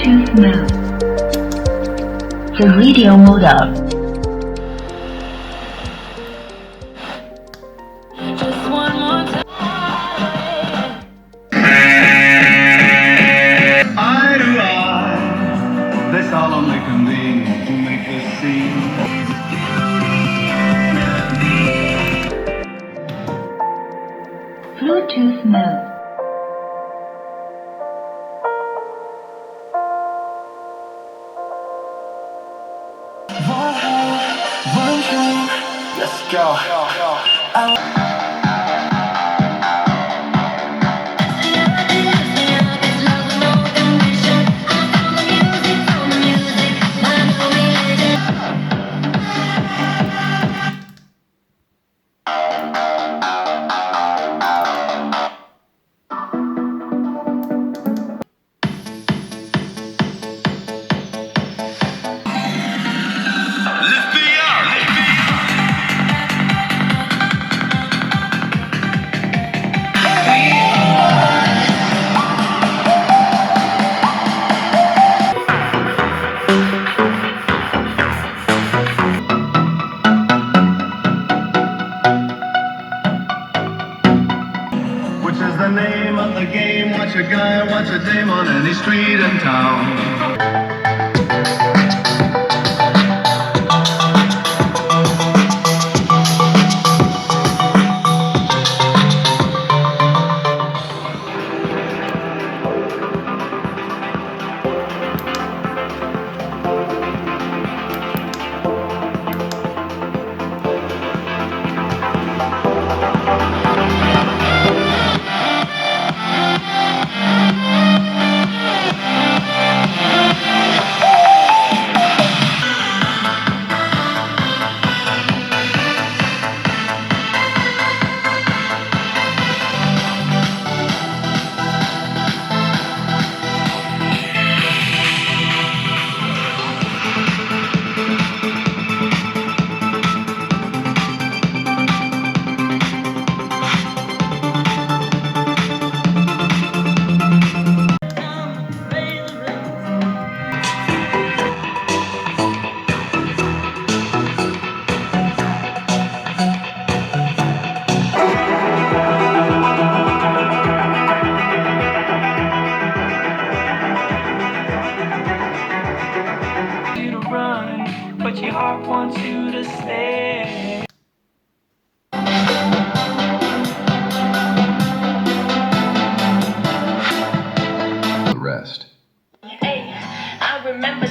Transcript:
Bluetooth mode. The radio mode up. Just one more time. Eye to eye, they solemnly convene to make this scene. Bluetooth mode. Let's go. Which is the name of the game? Watch a guy, watch a dame on any street in town. You to run, but your heart wants you to stay. The rest. Hey, I remember